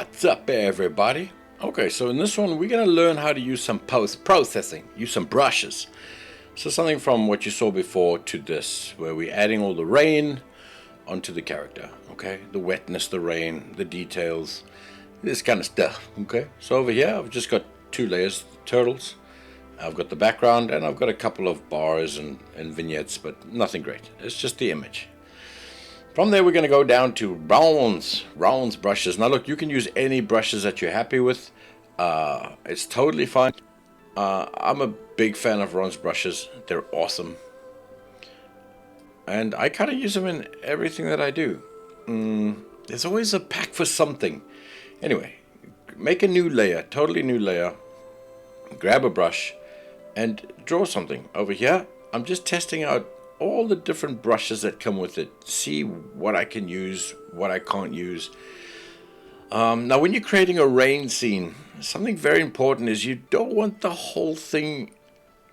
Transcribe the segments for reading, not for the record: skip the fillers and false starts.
What's up, everybody? Okay, so in this one, we're going to learn how to use some post-processing, use some brushes. So something from what you saw before to this, where we're adding all the rain onto the character, okay? The wetness, the rain, the details, this kind of stuff, okay? So over here, I've just got two layers, turtles. I've got the background, and I've got a couple of bars and vignettes, but nothing great. It's just the image. From there, we're going to go down to rounds brushes. Now look, you can use any brushes that you're happy with. It's totally fine. I'm a big fan of Ron's brushes. They're awesome. And I kind of use them in everything that I do. There's always a pack for something. Anyway, make a new layer, totally new layer. Grab a brush and draw something. Over here, I'm just testing out all the different brushes that come with it. See what I can use, what I can't use. Now when you're creating a rain scene, something very important is you don't want the whole thing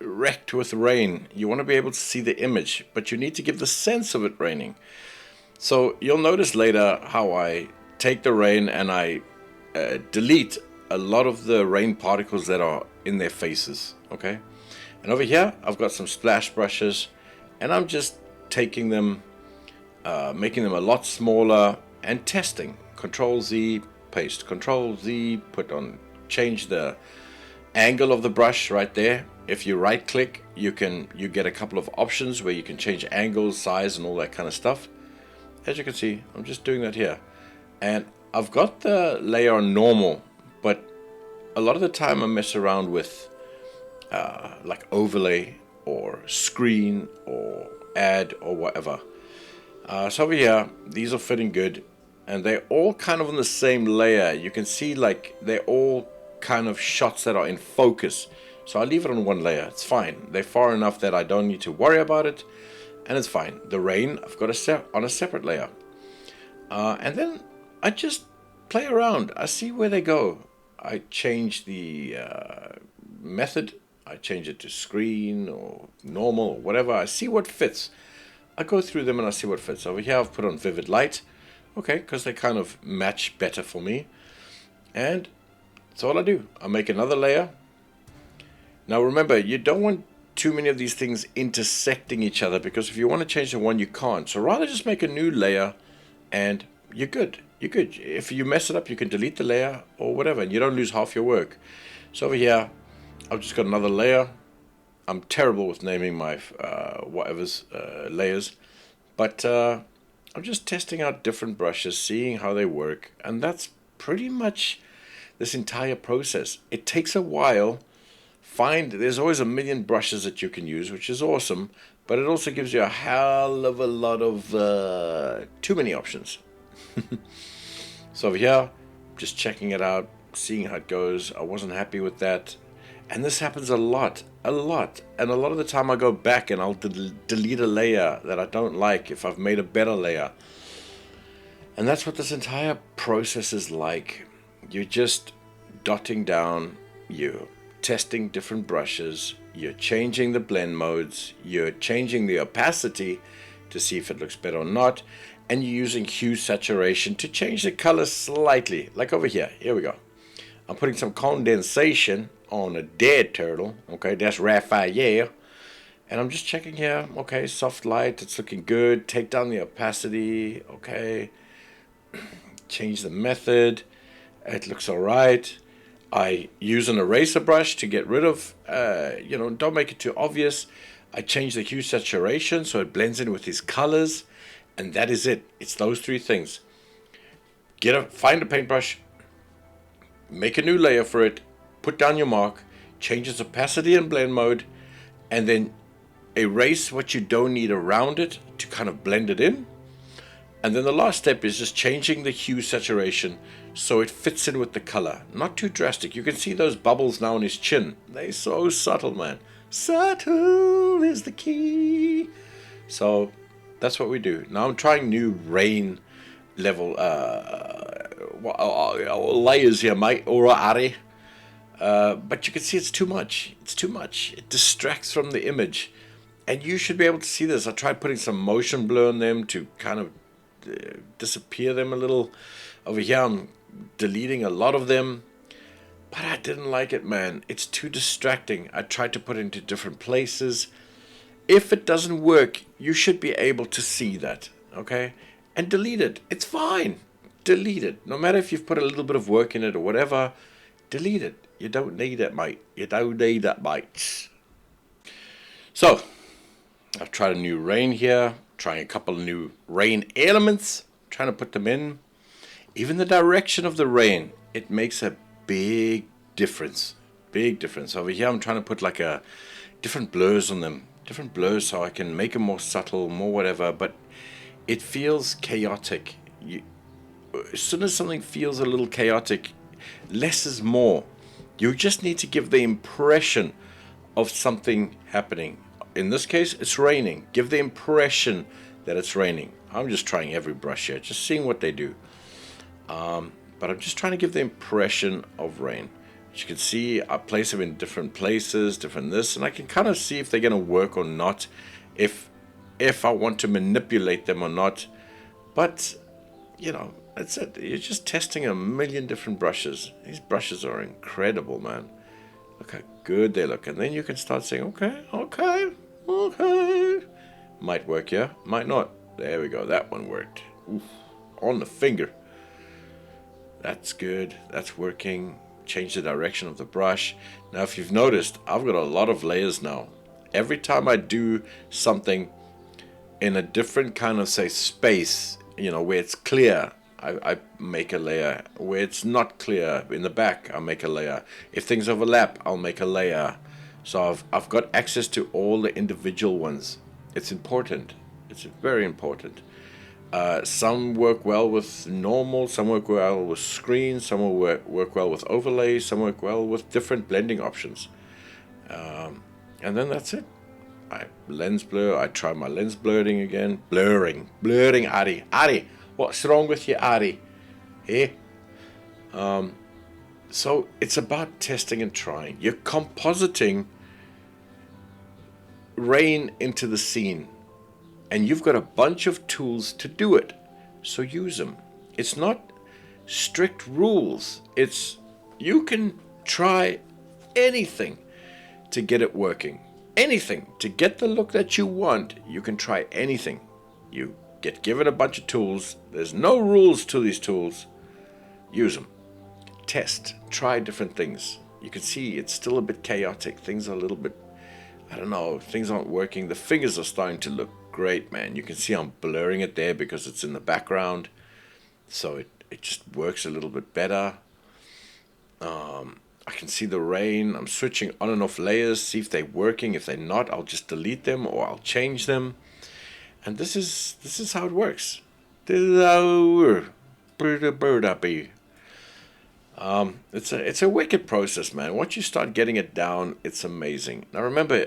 wrecked with rain. You want to be able to see the image, but you need to give the sense of it raining. So you'll notice later how I take the rain and I delete a lot of the rain particles that are in their faces, okay? And over here I've got some splash brushes, and I'm just taking them, making them a lot smaller and testing. Control Z, paste. Control Z, put on, change the angle of the brush right there. If you right click, you get a couple of options where you can change angles, size, and all that kind of stuff. As you can see, I'm just doing that here. And I've got the layer on normal, but a lot of the time I mess around with like overlay or screen or add or whatever. So over here, these are fitting good, and they're all kind of on the same layer. You can see like they're all kind of shots that are in focus. So I'll leave it on one layer. It's fine. They're far enough that I don't need to worry about it, and it's fine. The rain, I've got on a separate layer. And then I just play around. I see where they go. I change the method. I change it to screen or normal or whatever. I see what fits. I go through them and I see what fits. Over here I've put on vivid light. Okay, because they kind of match better for me. And that's all I do. I make another layer. Now remember, you don't want too many of these things intersecting each other, because if you want to change the one, you can't. So rather just make a new layer and you're good. You're good. If you mess it up, you can delete the layer or whatever, and you don't lose half your work. So over here, I've just got another layer. I'm terrible with naming my whatever's layers, but I'm just testing out different brushes, seeing how they work, and that's pretty much this entire process. It takes a while. There's always a million brushes that you can use, which is awesome, but it also gives you a hell of a lot of too many options. So over here, just checking it out, seeing how it goes. I wasn't happy with that. And this happens a lot. And a lot of the time I go back and I'll delete a layer that I don't like if I've made a better layer. And that's what this entire process is like. You're just dotting down, you're testing different brushes, you're changing the blend modes, you're changing the opacity to see if it looks better or not, and you're using hue saturation to change the color slightly. Like over here we go. I'm putting some condensation on a dead turtle. Okay, that's Raphael. And I'm just checking here. Okay, soft light, it's looking good. Take down the opacity. Okay. Change the method. It looks alright. I use an eraser brush to get rid of, don't make it too obvious. I change the hue saturation so it blends in with his colors. And that is it. It's those three things. Find a paintbrush, make a new layer for it, put down your mark, change its opacity and blend mode, and then erase what you don't need around it to kind of blend it in. And then the last step is just changing the hue saturation so it fits in with the color. Not too drastic. You can see those bubbles now on his chin. They're so subtle, man. Subtle is the key. So that's what we do. Now I'm trying new rain level layers here, mate. Alright. But you can see it's too much. It's too much. It distracts from the image. And you should be able to see this. I tried putting some motion blur on them to kind of disappear them a little. Over here I'm deleting a lot of them, but I didn't like it, man. It's too distracting. I tried to put it into different places. If it doesn't work, you should be able to see that, okay? And delete it. It's fine. Delete it. No matter if you've put a little bit of work in it or whatever, delete it. You don't need it, mate. You don't need that, mate. So, I've tried a new rain here, trying a couple of new rain elements, trying to put them in. Even the direction of the rain, it makes a big difference. Big difference. Over here, I'm trying to put like a different blurs on them. Different blurs so I can make them more subtle, more whatever, but it feels chaotic. As soon as something feels a little chaotic, less is more. You just need to give the impression of something happening. In this case, it's raining. Give the impression that it's raining. I'm just trying every brush here, just seeing what they do. But I'm just trying to give the impression of rain. As you can see, I place them in different places, different this, and I can kind of see if they're going to work or not, if I want to manipulate them or not. But, you know, that's it. You're just testing a million different brushes. These brushes are incredible, man. Look how good they look. And then you can start saying, okay. Might work here, might not. There we go. That one worked. Oof, on the finger. That's good. That's working. Change the direction of the brush. Now, if you've noticed, I've got a lot of layers now. Every time I do something in a different kind of, say, space, you know, where it's clear, I make a layer. Where it's not clear, in the back, I'll make a layer. If things overlap, I'll make a layer. So I've got access to all the individual ones. It's important. It's very important. Some work well with normal, some work well with screen, some will work well with overlay, some work well with different blending options. And then that's it. I lens blur, I try my lens blurring again. Blurring, Ari. Ari, what's wrong with you, Ari? Eh? So it's about testing and trying. You're compositing rain into the scene. And you've got a bunch of tools to do it. So use them. It's not strict rules. It's you can try anything to get it working. Anything. To get the look that you want, you can try anything. You get given a bunch of tools. There's no rules to these tools. Use them. Test. Try different things. You can see it's still a bit chaotic. Things are a little bit, I don't know, things aren't working. The fingers are starting to look great, man. You can see I'm blurring it there because it's in the background, so it just works a little bit better. I can see the rain. I'm switching on and off layers, see if they're working. If they're not, I'll just delete them or I'll change them. And this is how it works. This is how it's a wicked process, man. Once you start getting it down, it's amazing. Now remember,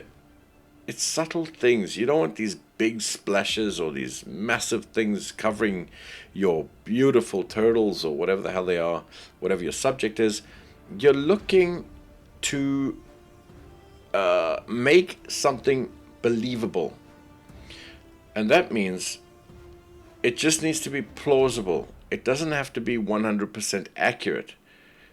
it's subtle things. You don't want these big splashes or these massive things covering your beautiful turtles or whatever the hell they are, whatever your subject is. You're looking to make something believable. And that means it just needs to be plausible. It doesn't have to be 100% accurate.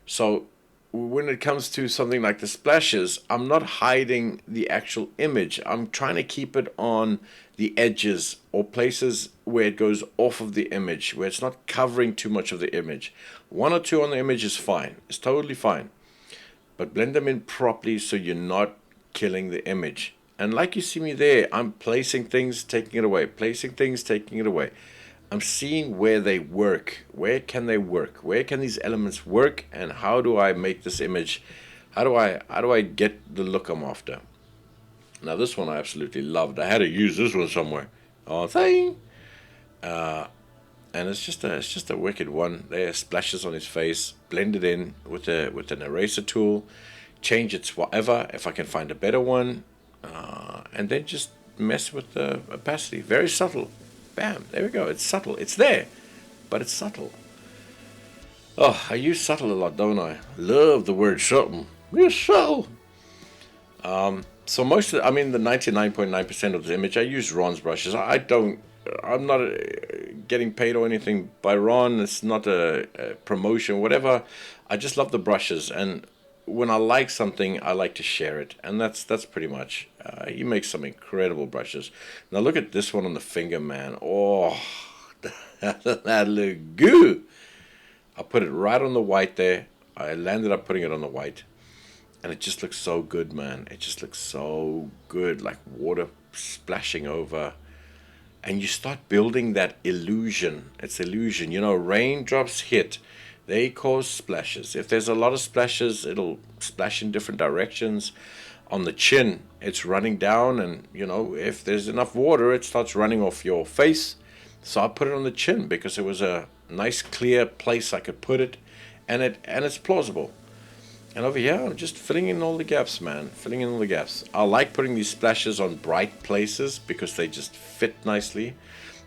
So when it comes to something like the splashes, I'm not hiding the actual image. I'm trying to keep it on the edges or places where it goes off of the image, where it's not covering too much of the image. One or two on the image is fine. It's totally fine. But blend them in properly so you're not killing the image. And like you see me there, I'm placing things, taking it away. Placing things, taking it away. I'm seeing where they work. Where can they work? Where can these elements work? And how do I make this image? How do I get the look I'm after? Now this one I absolutely loved. I had to use this one somewhere. Oh, thing. And it's just a wicked one. There, splashes on his face. Blend it in with an eraser tool. Change its whatever if I can find a better one. And then just mess with the opacity. Very subtle. Bam, there we go. It's subtle. It's there, but it's subtle. Oh, I use subtle a lot, don't I? Love the word subtle. It's subtle. So most of, the 99.9% of the image, I use Ron's brushes. I don't I'm not getting paid or anything by Ron. It's not a promotion, whatever. I just love the brushes, and when I like something, I like to share it, and that's pretty much. He makes some incredible brushes. Now look at this one on the finger, man. Oh, that look good. I put it right on the white there. I landed up putting it on the white, and it just looks so good, man. It just looks so good, like water splashing over. And you start building that illusion. It's illusion. You know, raindrops hit. They cause splashes. If there's a lot of splashes, it'll splash in different directions. On the chin, it's running down, and you know, if there's enough water, it starts running off your face. So I put it on the chin because it was a nice clear place I could put it, and it's plausible. And over here, I'm just filling in all the gaps, man. Filling in all the gaps. I like putting these splashes on bright places because they just fit nicely.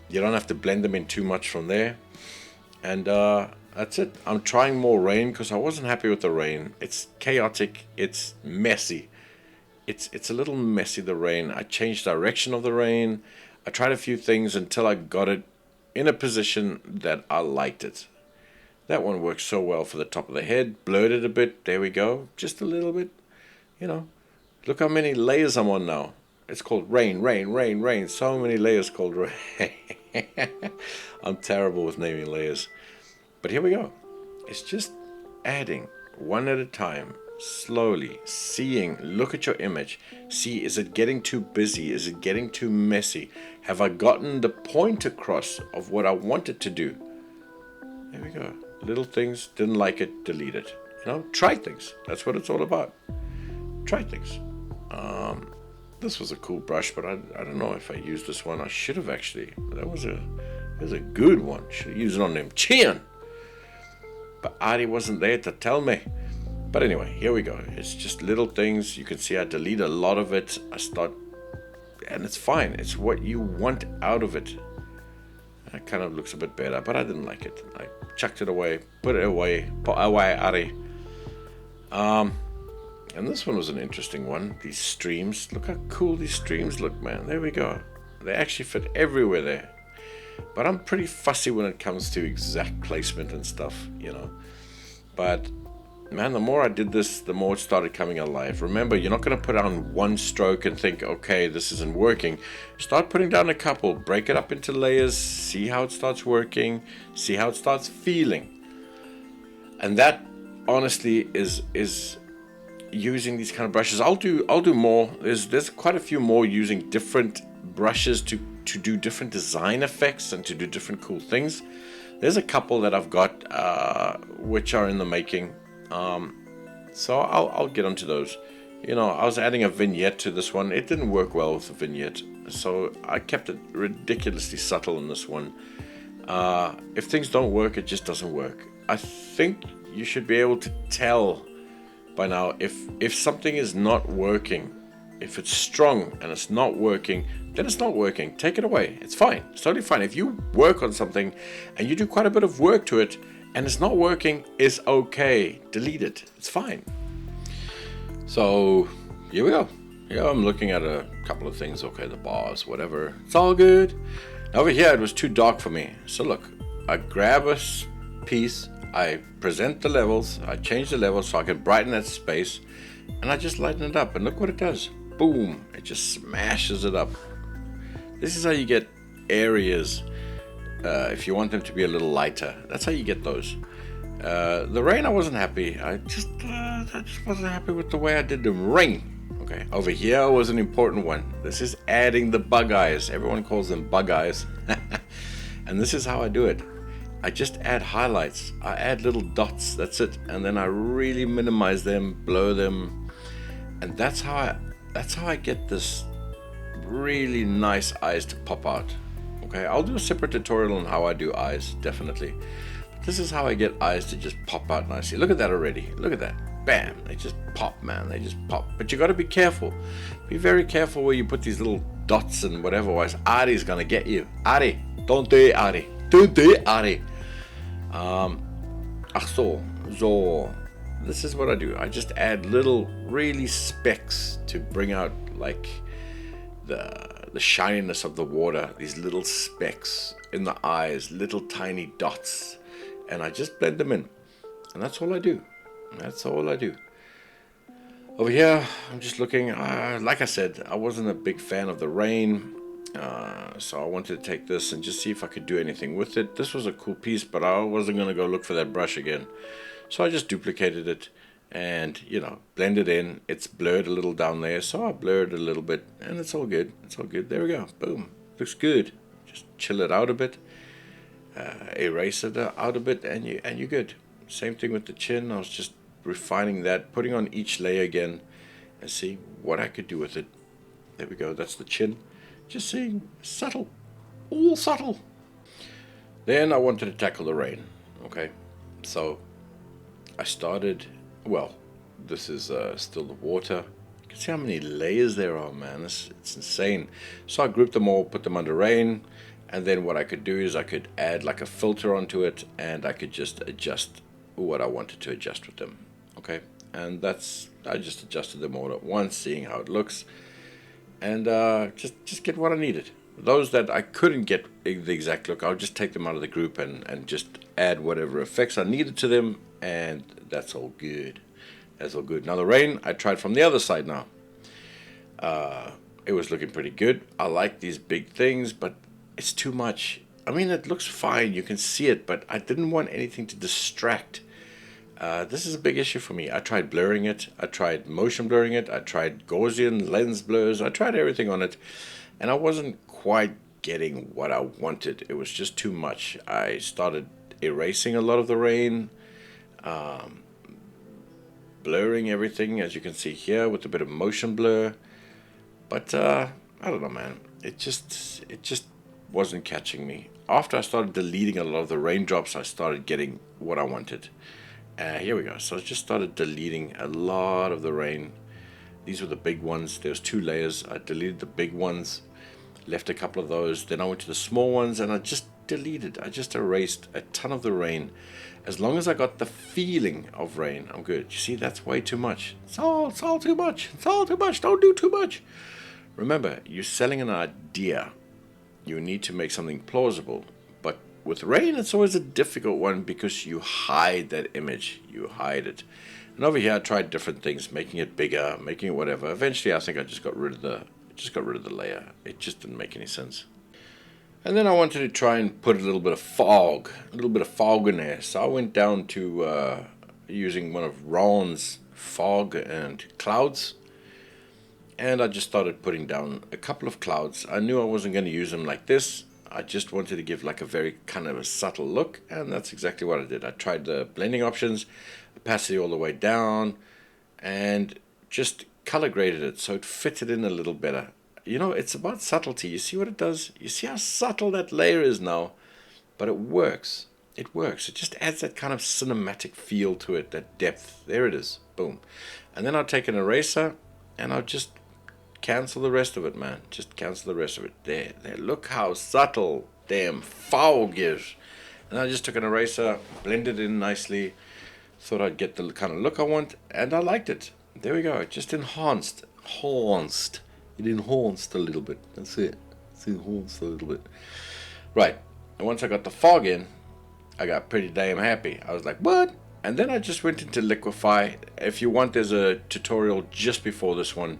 You don't have to blend them in too much from there. And that's it. I'm trying more rain because I wasn't happy with the rain. It's chaotic. It's messy. It's a little messy, the rain. I changed direction of the rain. I tried a few things until I got it in a position that I liked it. That one works so well for the top of the head. Blurred it a bit. There we go. Just a little bit. You know. Look how many layers I'm on now. It's called rain, rain, rain, rain. So many layers called rain. I'm terrible with naming layers. But here we go. It's just adding one at a time. Slowly. Seeing. Look at your image. See, is it getting too busy? Is it getting too messy? Have I gotten the point across of what I wanted to do? There we go. Little things, didn't like it, delete it. You know, try things. That's what it's all about. Try things. This was a cool brush, but I don't know if I used this one. I should have actually. That was a good one. Should have used it on them chin. But Ari wasn't there to tell me. But anyway, here we go. It's just little things. You can see I delete a lot of it. I start, and it's fine. It's what you want out of it. It kind of looks a bit better, but I didn't like it. I chucked it away, put away, Ari. And this one was an interesting one. These streams. Look how cool these streams look, man. There we go. They actually fit everywhere there. But I'm pretty fussy when it comes to exact placement and stuff, you know. But man, the more I did this, the more it started coming alive. Remember, you're not going to put on one stroke and think, okay, this isn't working. Start putting down a couple, break it up into layers, see how it starts working, see how it starts feeling. And that, honestly, is using these kind of brushes. I'll do more. There's quite a few more using different brushes to do different design effects and to do different cool things. There's a couple that I've got which are in the making. So I'll get onto those. You know, I was adding a vignette to this one. It didn't work well with the vignette, so I kept it ridiculously subtle in this one. If things don't work, it just doesn't work. I think you should be able to tell by now if something is not working. If it's strong and it's not working, then it's not working. Take it away. It's fine. It's totally fine. If you work on something and you do quite a bit of work to it and it's not working, it's okay. Delete it. It's fine. So here we go. Yeah, I'm looking at a couple of things. Okay, the bars, whatever. It's all good. Over here, it was too dark for me. So look, I grab a piece, I present the levels, I change the levels so I can brighten that space, and I just lighten it up. And look what it does. Boom. It just smashes it up. This is how you get areas if you want them to be a little lighter. That's how you get those. The rain, I wasn't happy. I just wasn't happy with the way I did the rain. Okay, over here was an important one. This is adding the bug eyes. Everyone calls them bug eyes. And this is how I do it. I just add highlights. I add little dots. That's it. And then I really minimize them, blur them. And that's how I get this really nice eyes to pop out. Okay, I'll do a separate tutorial on how I do eyes, definitely. But this is how I get eyes to just pop out nicely. Look at that already. Look at that. Bam, they just pop, man. They just pop. But you got to be careful. Be very careful where you put these little dots and whatever, otherwise Ari's going to get you. Ari, don't do it, Ari. Don't do it, Ari. So this is what I do. I just add little really specks to bring out like the the shininess of the water, these little specks in the eyes, little tiny dots, and I just blend them in, and that's all I do. That's all I do. Over here, I'm just looking. Like I said, I wasn't a big fan of the rain, so I wanted to take this and just see if I could do anything with it. This was a cool piece, but I wasn't going to go look for that brush again. So I just duplicated it and, blend it in. It's blurred a little down there, so I blurred it a little bit, and it's all good. It's all good. There we go. Boom. Looks good. Just chill it out a bit, erase it out a bit, and you're good. Same thing with the chin. I was just refining that, putting on each layer again, and see what I could do with it. There we go. That's the chin. Just seeing subtle, all subtle. Then I wanted to tackle the rain. Okay, so I started. Well, this is still the water. You can see how many layers there are, man. It's insane. So I grouped them all, put them under rain, and then what I could do is I could add like a filter onto it, and I could just adjust what I wanted to adjust with them. Okay, and I just adjusted them all at once, seeing how it looks, and just get what I needed. Those that I couldn't get the exact look, I'll just take them out of the group and just add whatever effects I needed to them, and that's all good. That's all good. Now the rain, I tried from the other side now. It was looking pretty good. I like these big things, but it's too much. I mean, it looks fine, you can see it, but I didn't want anything to distract. This is a big issue for me. I tried blurring it, I tried motion blurring it, I tried Gaussian lens blurs, I tried everything on it, and I wasn't quite getting what I wanted. It was just too much. I started erasing a lot of the rain, blurring everything, as you can see here, with a bit of motion blur, but I don't know, man. It just wasn't catching me. After I started deleting a lot of the raindrops, I started getting what I wanted. Here we go. So I just started deleting a lot of the rain. These were the big ones. There's 2 layers. I deleted the big ones, left a couple of those. Then I went to the small ones and I just deleted. I just erased a ton of the rain. As long as I got the feeling of rain, I'm good. You see, that's way too much. It's all too much. It's all too much. Don't do too much. Remember, you're selling an idea. You need to make something plausible. But with rain, it's always a difficult one because you hide that image. You hide it. And over here, I tried different things, making it bigger, making it whatever. Eventually, I think I just got rid of the layer. It just didn't make any sense. And then I wanted to try and put a little bit of fog in there. So I went down to using one of Ron's fog and clouds. And I just started putting down a couple of clouds. I knew I wasn't going to use them like this. I just wanted to give like a very kind of a subtle look, and that's exactly what I did. I tried the blending options, opacity all the way down, and just color graded it so it fitted in a little better. It's about subtlety. You see what it does? You see how subtle that layer is now? But it works. It works. It just adds that kind of cinematic feel to it, that depth. There it is. Boom. And then I'll take an eraser, and I'll just cancel the rest of it, man. Just cancel the rest of it. There. Look how subtle damn fog is. And I just took an eraser, blended it in nicely. Thought I'd get the kind of look I want, and I liked it. There we go. It just enhanced. It enhanced a little bit. That's it. It's enhanced a little bit. Right. And once I got the fog in, I got pretty damn happy. I was like, what? And then I just went into Liquify. If you want, there's a tutorial just before this one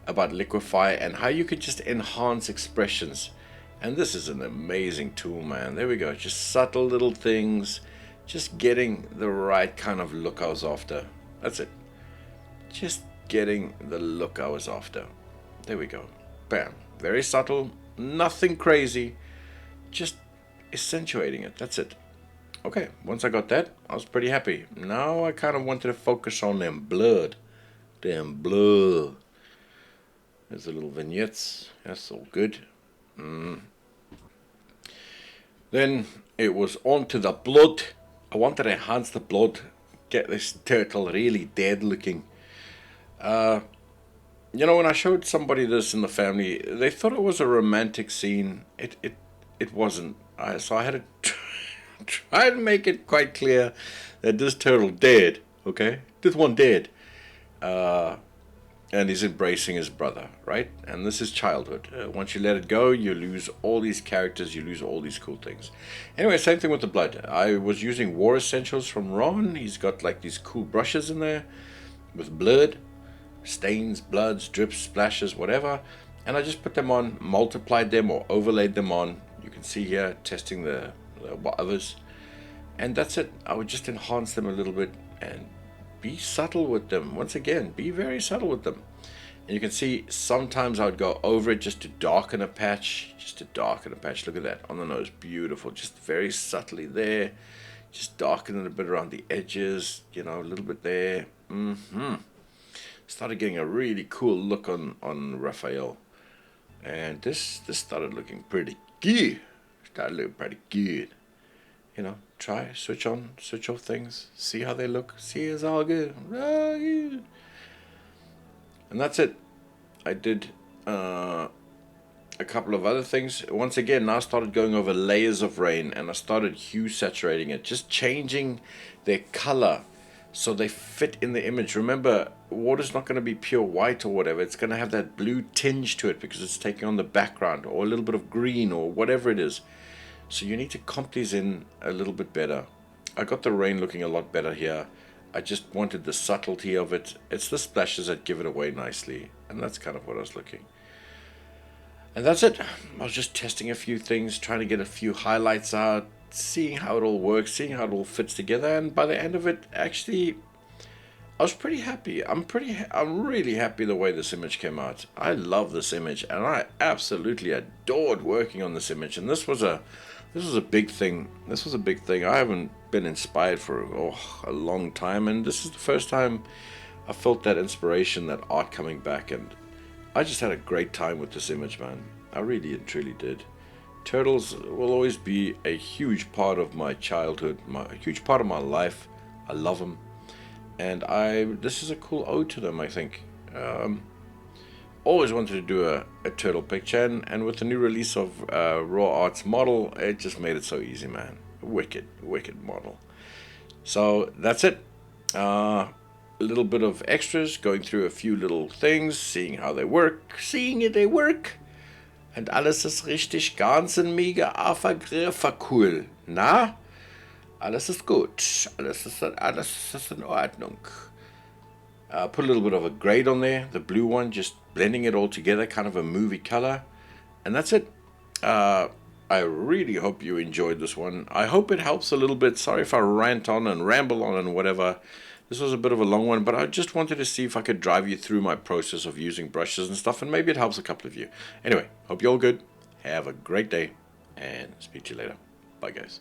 about Liquify and how you could just enhance expressions. And this is an amazing tool, man. There we go. Just subtle little things. Just getting the right kind of look I was after. That's it. Just getting the look I was after. There we go. Bam. Very subtle. Nothing crazy. Just accentuating it. That's it. Okay. Once I got that, I was pretty happy. Now I kind of wanted to focus on them blood. Damn blood. There's the little vignettes. That's all good. Then it was on to the blood. I wanted to enhance the blood. Get this turtle really dead looking. When I showed somebody this in the family, they thought it was a romantic scene. It wasn't. So I had to try to make it quite clear that this turtle dead. Okay, this one dead. and he's embracing his brother, right? And this is childhood. Once you let it go, you lose all these characters, you lose all these cool things. Anyway, same thing with the blood. I was using War Essentials from Ron. He's got like these cool brushes in there with blood, stains, bloods, drips, splashes, whatever. And I just put them on, multiplied them or overlaid them on. You can see here, testing the others. And that's it. I would just enhance them a little bit and be subtle with them. Once again, be very subtle with them. And you can see sometimes I would go over it just to darken a patch. Look at that on the nose. Beautiful. Just very subtly there. Just darken it a bit around the edges. You know, a little bit there. Started getting a really cool look on Raphael. And this started looking pretty good. You know, try, switch on, switch off things, see how they look, see it's all good. And that's it. I did a couple of other things. Once again, now I started going over layers of rain, and I started hue saturating it, just changing their color so they fit in the image. Remember, water's not going to be pure white or whatever. It's going to have that blue tinge to it because it's taking on the background, or a little bit of green, or whatever it is. So you need to comp these in a little bit better. I got the rain looking a lot better here. I just wanted the subtlety of it. It's the splashes that give it away nicely. And that's kind of what I was looking. And that's it. I was just testing a few things, trying to get a few highlights out, seeing how it all works, seeing how it all fits together. And by the end of it, actually, I was pretty happy. I'm really happy the way this image came out. I love this image, and I absolutely adored working on this image. And this was a big thing. This was a big thing. I haven't been inspired for a long time, and this is the first time I felt that inspiration, that art coming back, and I just had a great time with this image, man. I really and truly did. Turtles will always be a huge part of my childhood, a huge part of my life. I love them, and this is a cool ode to them, I think. Always wanted to do a turtle picture, and with the new release of Raw Arts model, it just made it so easy, man. Wicked model. So that's it. A little bit of extras, going through a few little things, seeing how they work, they work. And alles ist richtig, ganz und mega, cool. Na? Alles ist gut. Alles ist in Ordnung. Put a little bit of a grade on there, the blue one, just blending it all together, kind of a movie color. And that's it. I really hope you enjoyed this one. I hope it helps a little bit. Sorry if I rant on and ramble on and whatever. This was a bit of a long one, but I just wanted to see if I could drive you through my process of using brushes and stuff, and maybe it helps a couple of you. Anyway, hope you're all good. Have a great day, and speak to you later. Bye, guys.